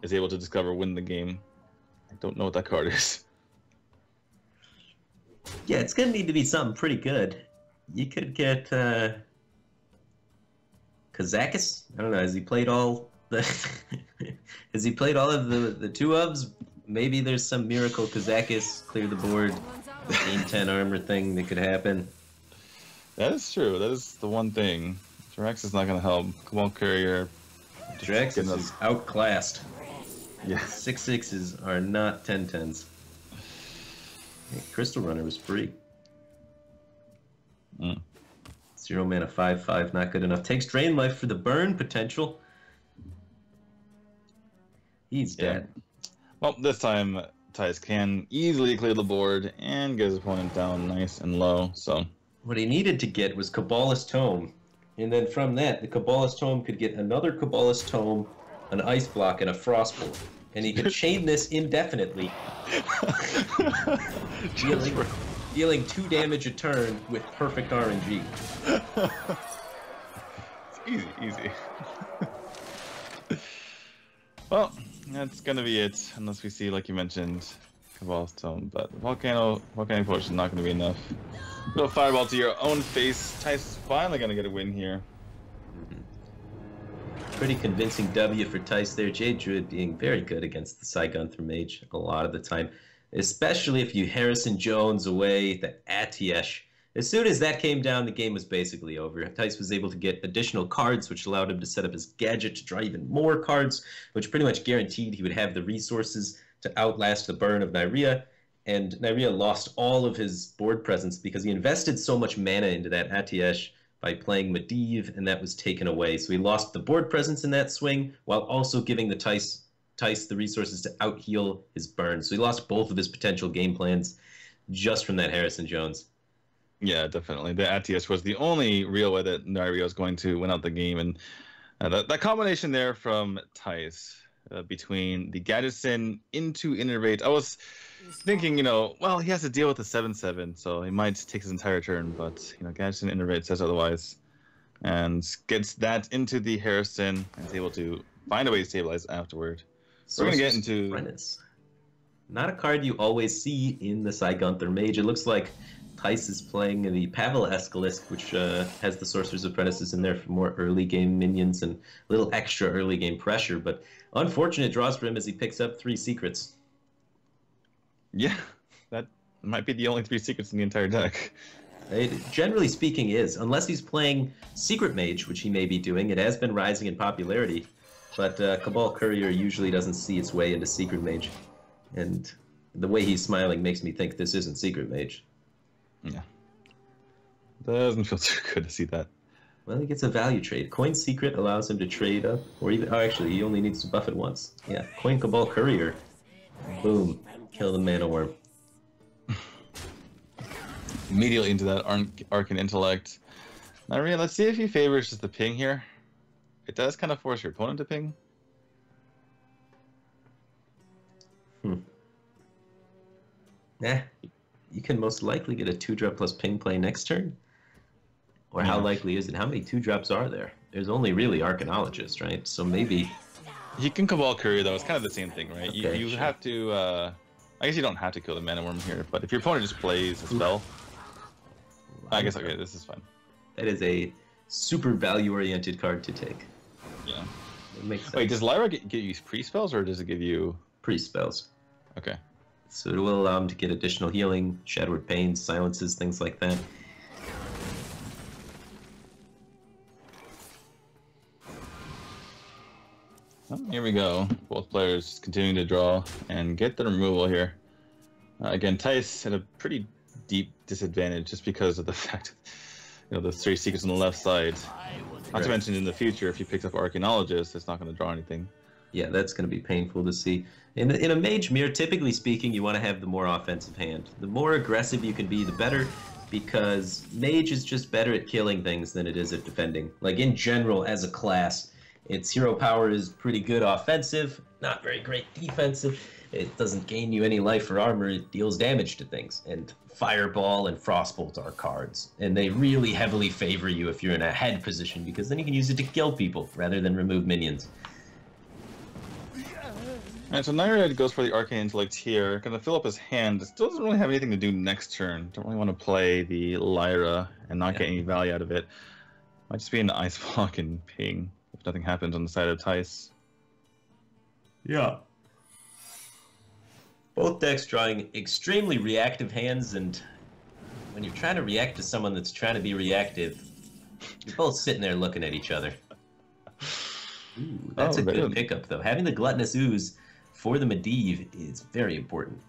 is able to discover win the game. I don't know what that card is. Yeah, it's going to need to be something pretty good. You could get Kazakis? I don't know, has he played all the has he played all of the 2-ofs? Maybe there's some miracle Kazakis clear the board, gain 10 armor thing that could happen. That is true. That is the one thing. Drax is not going to help. Cabal Courier. Drax is outclassed. Yeah. 6/6s are not 10/10s. Hey, Crystal Runner was free. Mm. It's 0 mana 5/5, not good enough. Takes Drain Life for the burn potential. He's dead. Well, this time Thijs can easily clear the board and get his opponent down nice and low. So what he needed to get was Kabbalist Tome. And then from that, the Kabbalist Tome could get another Kabbalist Tome, an Ice Block, and a Frostbolt. And he could chain this indefinitely, dealing 2 damage a turn with perfect RNG. It's easy. Well, that's gonna be it, unless we see, like you mentioned, Kabbalist Tome. But Volcanic Force is not gonna be enough. Little Fireball to your own face. Thijs is finally gonna get a win here. Pretty convincing W for Thijs there. Jade Druid being very good against the Saigon through Mage a lot of the time. Especially if you Harrison Jones away, the Atiesh. As soon as that came down, the game was basically over. Thijs was able to get additional cards, which allowed him to set up his gadget to draw even more cards, which pretty much guaranteed he would have the resources to outlast the burn of Neirea. And Neirea lost all of his board presence because he invested so much mana into that Atiesh by playing Medivh, and that was taken away. So he lost the board presence in that swing, while also giving the Thijs the resources to out-heal his burn. So he lost both of his potential game plans just from that Harrison Jones. Yeah, definitely. The Atiesh was the only real way that Neirea was going to win out the game, and that combination there from Thijs between the Gadgetzan into Innervate, I was thinking, well, he has to deal with the 7/7, so he might take his entire turn, but Gadgetzan Innervate says otherwise, and gets that into the Harrison and is able to find a way to stabilize afterward. So we're gonna get into Apprentice. Not a card you always see in the Saigon Mage. It looks like Thijs is playing the Pavel Escalisk, which has the Sorcerer's Apprentices in there for more early game minions and a little extra early game pressure, but unfortunate draws for him as he picks up 3 secrets. Yeah, that might be the only 3 secrets in the entire deck. It, generally speaking, is. Unless he's playing Secret Mage, which he may be doing. It has been rising in popularity, but Cabal Courier usually doesn't see its way into Secret Mage. And the way he's smiling makes me think this isn't Secret Mage. Yeah. Doesn't feel too good to see that. Well, he gets a value trade. Coin Secret allows him to trade up, or even... Oh, actually, he only needs to buff it once. Yeah, Coin Cabal Courier. Boom. Kill the Mana Worm. Immediately into that Arcane Intellect. Neirea, let's see if he favors just the ping here. It does kind of force your opponent to ping. You can most likely get a 2-drop plus ping play next turn. Or how likely is it? How many 2-drops are there? There's only really Arcanologist, right? So maybe... He can Cabal Courier, though. It's kind of the same thing, right? Okay, you sure. have to... I guess you don't have to kill the Mana Worm here, but if your opponent just plays a spell... I guess, okay, this is fine. That is a super value-oriented card to take. Yeah. It makes sense. Wait, does Lyra get you pre-spells, or does it give you... Pre-spells. Okay. So it will allow him to get additional healing, Shadowed Pains, silences, things like that. Oh, here we go. Both players continuing to draw and get the removal here. Again, Thijs had a pretty deep disadvantage just because of the fact, those 3 secrets on the left side. Not to mention in the future, if he picks up Arcanologist, it's not going to draw anything. Yeah, that's going to be painful to see. In a Mage Mirror, typically speaking, you want to have the more offensive hand. The more aggressive you can be, the better, because Mage is just better at killing things than it is at defending. Like, in general, as a class, its hero power is pretty good offensive, not very great defensive. It doesn't gain you any life or armor, it deals damage to things. And Fireball and Frostbolt are cards, and they really heavily favor you if you're in a head position, because then you can use it to kill people rather than remove minions. And so Neirea goes for the Arcane Intellect here, gonna fill up his hand. It still doesn't really have anything to do next turn. Don't really want to play the Lyra and not get any value out of it. Might just be an Ice Block and ping if nothing happens on the side of Thijs. Yeah. Both decks drawing extremely reactive hands, and when you're trying to react to someone that's trying to be reactive, you're both sitting there looking at each other. Ooh, that's a good pickup, though. Having the Gluttonous Ooze for the Medivh is very important.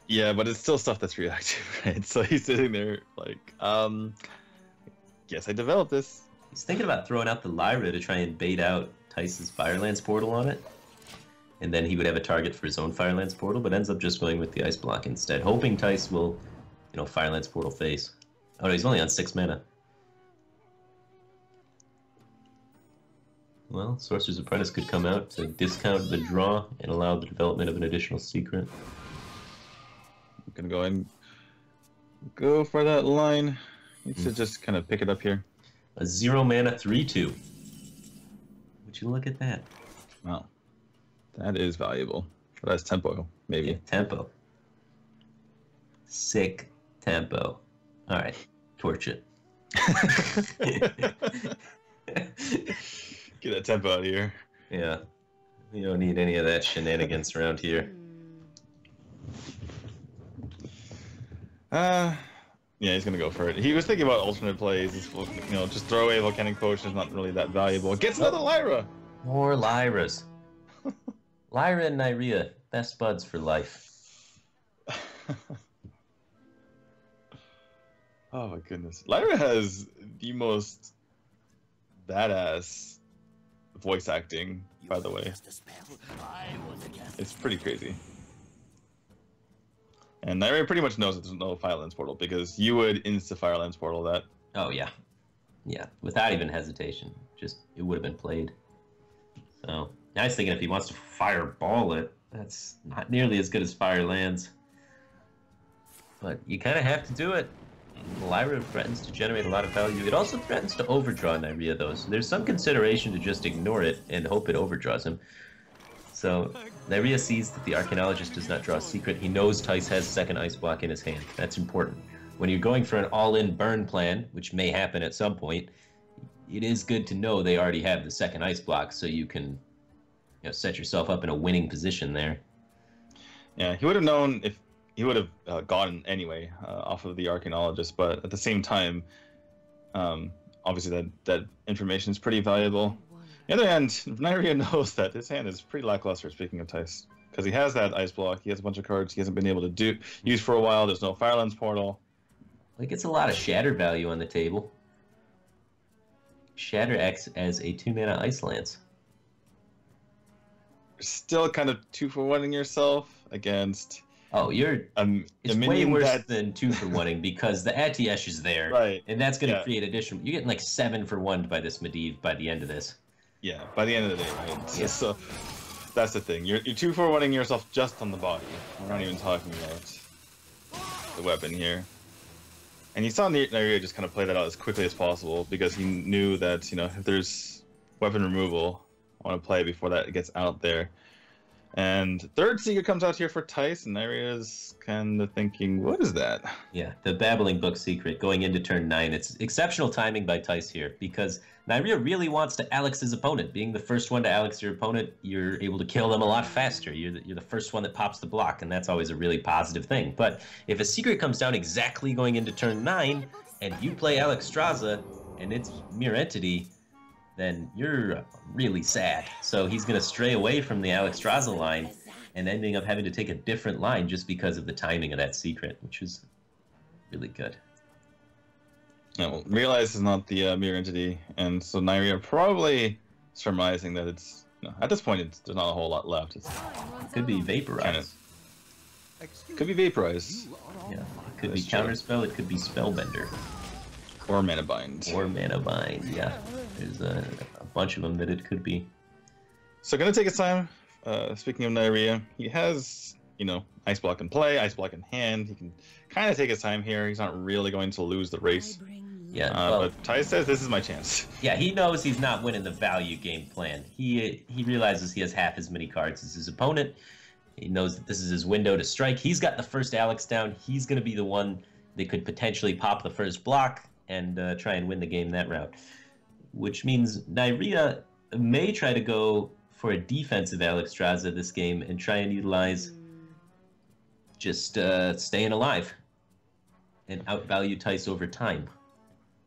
Yeah, but it's still stuff that's reactive, right? So he's sitting there like, guess I developed this. He's thinking about throwing out the Lyra to try and bait out Tice's Firelands portal on it. And then he would have a target for his own Firelands portal, but ends up just going with the Ice Block instead, hoping Tice will, you know, Firelands portal face. Oh no, he's only on 6 mana. Well, Sorcerer's Apprentice could come out to discount the draw and allow the development of an additional secret. I'm gonna go and go for that line. Needs to just kind of pick it up here. A 0 mana 3/2. Would you look at that? Wow. That is valuable. That's tempo, maybe. Yeah, tempo. Sick tempo. Alright, torch it. Get that tempo out of here. Yeah. You don't need any of that shenanigans around here. Yeah, he's gonna go for it. He was thinking about alternate plays. You know, just throw away Volcanic Potion is not really that valuable. Gets another Lyra! More Lyras. Lyra and Neirea, best buds for life. Oh my goodness. Lyra has the most badass voice acting, by the way. It's pretty crazy. And Neirea pretty much knows that there's no Firelands portal because you would insta Firelands portal that. Oh yeah. Yeah, without even hesitation. Just, it would have been played. So, I was thinking if he wants to fireball it, that's not nearly as good as Firelands. But you kind of have to do it. Lyra threatens to generate a lot of value. It also threatens to overdraw Neirea though, so there's some consideration to just ignore it and hope it overdraws him. So, Neirea sees that the Archaeologist does not draw a secret. He knows Tice has second Ice Block in his hand. That's important. When you're going for an all-in burn plan, which may happen at some point, it is good to know they already have the second Ice Block so you can, you know, set yourself up in a winning position there. Yeah, he would have known if he would have gotten anyway off of the Archaeologist, but at the same time, obviously that information is pretty valuable. On the other hand, Neirea knows that his hand is pretty lackluster, speaking of Tice, because he has that Ice Block, he has a bunch of cards he hasn't been able to use for a while, there's no Firelands portal. He gets a lot of Shatter value on the table. Shatter acts as a 2-mana Ice Lance. Still kind of 2-for-1ing yourself against... Oh, you're... it's way worse than 2-for-1ing because the Atiesh is there. Right. And that's going to create additional... You're getting like 7-for-1 by this Medivh by the end of this. Yeah, by the end of the day, right? Yeah. So that's the thing. You're 2-for-1ing yourself just on the body. We're not even talking about the weapon here. And you saw Neirea just kind of play that out as quickly as possible because he knew that, you know, if there's weapon removal, I want to play before that gets out there. And third secret comes out here for Tice, and Neirea's kind of thinking, what is that? Yeah, the Babbling Book secret going into turn 9. It's exceptional timing by Tice here because Neirea really wants to Alex his opponent. Being the first one to Alex your opponent, you're able to kill them a lot faster. You're the first one that pops the block, and that's always a really positive thing. But if a secret comes down exactly going into turn 9, and you play Alexstrasza, and it's Mirror Entity, then you're really sad. So he's going to stray away from the Alexstrasza line and ending up having to take a different line just because of the timing of that secret, which is really good. No, realize it's not the Mirror Entity, and so Neirea probably surmising that it's... No, at this point, there's not a whole lot left. It could be Vaporize. Could be Vaporize. Yeah, it could be Counterspell, it could be Spellbender. Or Mana Bind. Or Mana Bind, yeah. There's a bunch of them that it could be. So gonna take his time. Speaking of Neirea, he has, you know, Ice Block in play, Ice Block in hand. He can kind of take his time here. He's not really going to lose the race. Yeah, well, but Tice says this is my chance. Yeah, he knows he's not winning the value game plan. He realizes he has half as many cards as his opponent. He knows that this is his window to strike. He's got the first Alex down. He's going to be the one that could potentially pop the first block and try and win the game that route. Which means Neirea may try to go for a defensive Alexstrasza this game and try and utilize just staying alive and outvalue Tice over time.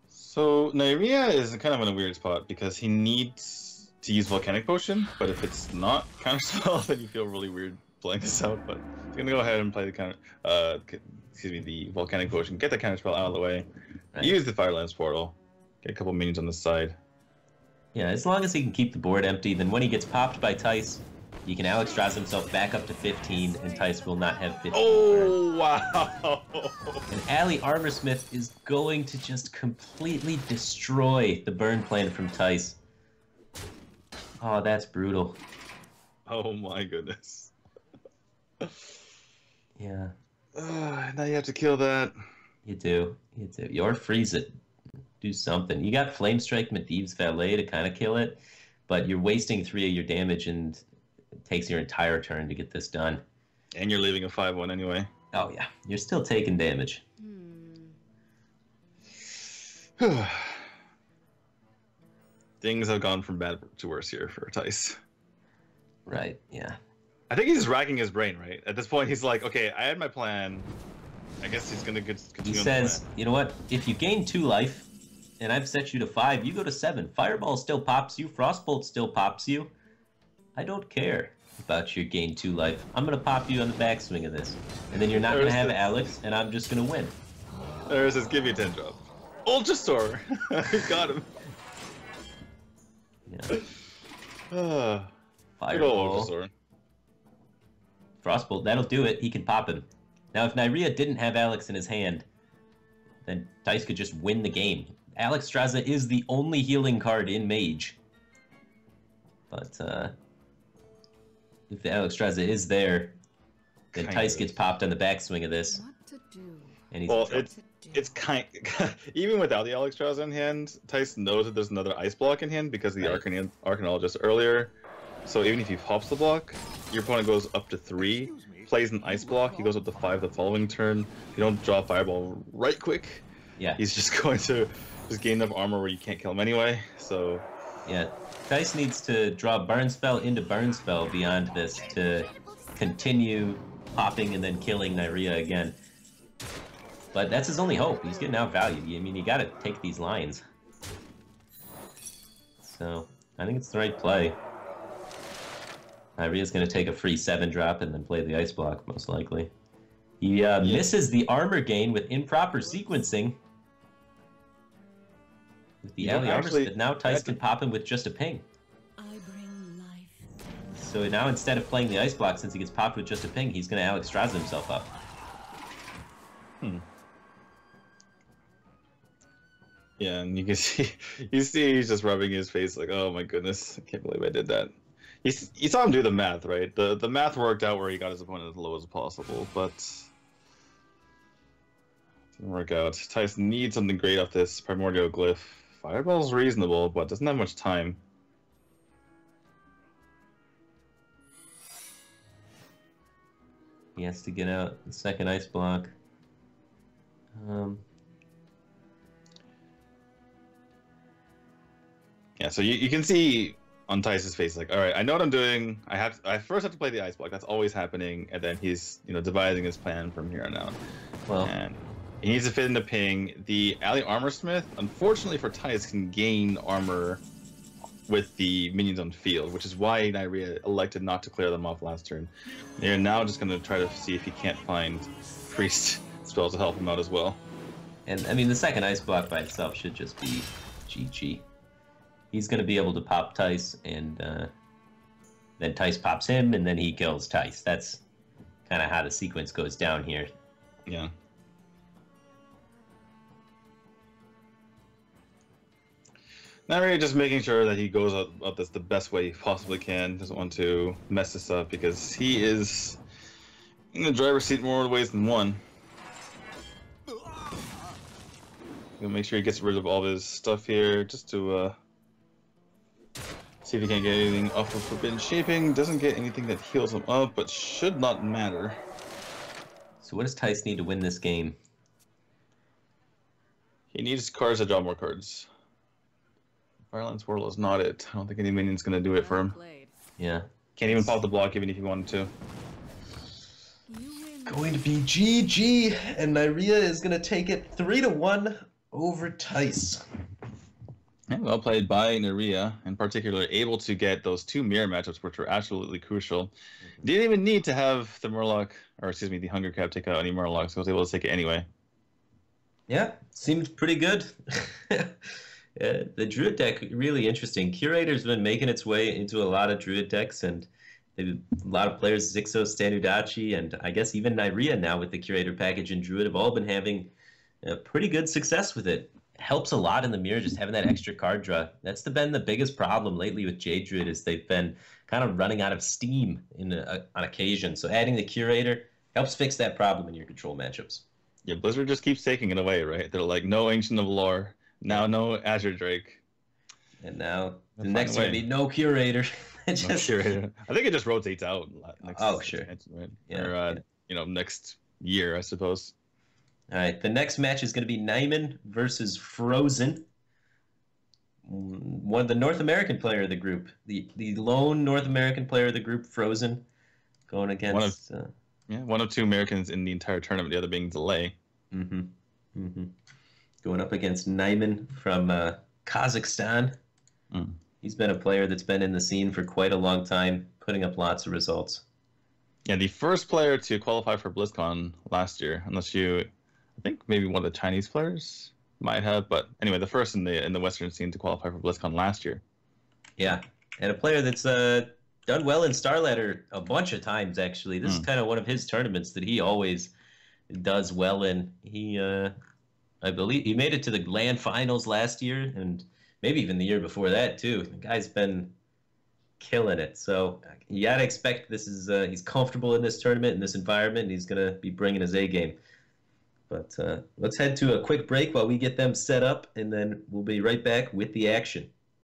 So Neirea is kind of in a weird spot because he needs to use Volcanic Potion, but if it's not Counterspell, then you feel really weird playing this out. But he's gonna go ahead and play the the Volcanic Potion, get the Counterspell out of the way, use the Firelands portal, Get a couple minions on the side. Yeah, as long as he can keep the board empty, then when he gets popped by Tice, he can Alexstrasza himself back up to 15, and Tice will not have 15. Oh, wow! And Ali Armorsmith is going to just completely destroy the burn plan from Tice. Oh, that's brutal. Oh my goodness. Yeah. Now you have to kill that. You do. You do. Or freeze it. Do something. You got Flamestrike Medivh's Valet to kind of kill it, but you're wasting 3 of your damage, and it takes your entire turn to get this done. And you're leaving a 5-1 anyway. Oh, yeah. You're still taking damage. Things have gone from bad to worse here for Tice. Right, yeah. I think he's racking his brain, right? At this point, he's like, okay, I had my plan. I guess he's going to continue. He says, you know what? If you gain 2 life, and I've set you to 5, you go to 7. Fireball still pops you. Frostbolt still pops you. I don't care about your gain 2 life. I'm going to pop you on the backswing of this. And then you're not going to have Alex, and I'm just going to win. There's this give you 10 drop. Ultra Store! Got him. Yeah. Fireball. Frostbolt, that'll do it. He can pop him. Now, if Neirea didn't have Alex in his hand, then Tice could just win the game. Alexstrasza is the only healing card in Mage. But, if the Alexstrasza is there, then Tice gets popped on the backswing of this. What to do? And he's it's kind even without the Alexstrasza in hand, Tice knows that there's another ice block in hand because of the Arcanologist earlier. So even if he pops the block, your opponent goes up to 3, plays an ice block, he goes up to 5 the following turn. You don't draw Fireball right quick. Yeah. He's just going to just gain enough armor where you can't kill him anyway. So yeah, Tice needs to draw Burn Spell into Burn Spell beyond this to continue popping and then killing Neirea again. But that's his only hope. He's getting outvalued. I mean, you got to take these lines. So I think it's the right play. Neirea's going to take a free 7-drop and then play the ice block, most likely. He misses the armor gain with improper sequencing. With the Ali armor, but now Tice can pop him with just a ping. I bring life. So now instead of playing the ice block, since he gets popped with just a ping, he's going to Alexstrasza himself up. Yeah, and you can see, he's just rubbing his face like, oh my goodness, I can't believe I did that. You saw him do the math, right? The math worked out where he got his opponent as low as possible, but didn't work out. Tice needs something great off this Primordial Glyph. Fireball's reasonable, but doesn't have much time. He has to get out the second ice block. Yeah, so you can see on Tice's face, like, all right, I know what I'm doing. I first have to play the ice block. That's always happening, and then he's devising his plan from here on out. Well, and he needs to fit in the ping. The Ali Armorsmith, unfortunately for Tice, can gain armor with the minions on field, which is why Neirea elected not to clear them off last turn. They're now just going to try to see if he can't find priest spells to help him out as well. And I mean, the second ice block by itself should just be GG. He's going to be able to pop Tice, and then Tice pops him, and then he kills Tice. That's kind of how the sequence goes down here. Yeah. Neirea just making sure that he goes up this the best way he possibly can. Doesn't want to mess this up because he is in the driver's seat more ways than one. Gonna make sure he gets rid of all of his stuff here just to see if he can't get anything off of Forbidden Shaping. Doesn't get anything that heals him up, but should not matter. So what does Tice need to win this game? He needs cards to draw more cards. Firelance Whirl is not it. I don't think any minion's gonna do it for him. Yeah. Can't even pop the block even if he wanted to. Going to be GG, and Neirea is going to take it 3-1 over Tice. Yeah, well played by Neirea, in particular, able to get those 2 mirror matchups, which were absolutely crucial. Didn't even need to have the Murloc, or excuse me, the Hunger Cap take out any Murlocs, so I was able to take it anyway. Yeah, seemed pretty good. The Druid deck, really interesting. Curator's been making its way into a lot of Druid decks, and a lot of players, Zixos, Stanudachi, and I guess even Neirea now with the Curator package in Druid have all been having pretty good success with it. Helps a lot in the mirror, just having that extra card draw. That's been the biggest problem lately with Jade Druid, is they've been kind of running out of steam on occasion. So adding the Curator helps fix that problem in your control matchups. Yeah, Blizzard just keeps taking it away, right? They're like, no Ancient of Lore, now no Azure Drake. And now the next one will be no Curator. No Curator. I think it just rotates out. Next sure. expansion, right? Yeah, or, next year, I suppose. All right, the next match is going to be Neiman versus Frozen. One of the North American player of the group, the lone North American player of the group, Frozen, going against one of 2 Americans in the entire tournament, the other being Delay. Going up against Neiman from Kazakhstan. He's been a player that's been in the scene for quite a long time, putting up lots of results. Yeah, the first player to qualify for BlizzCon last year, I think maybe one of the Chinese players might have, but anyway, the first in the Western scene to qualify for BlizzCon last year. Yeah, and a player that's done well in StarLadder a bunch of times, actually. This is kind of one of his tournaments that he always does well in. He, I believe, he made it to the LAN finals last year, and maybe even the year before that, too. The guy's been killing it. So you got to expect this is he's comfortable in this tournament, in this environment, and he's going to be bringing his A game. But let's head to a quick break while we get them set up, and then we'll be right back with the action.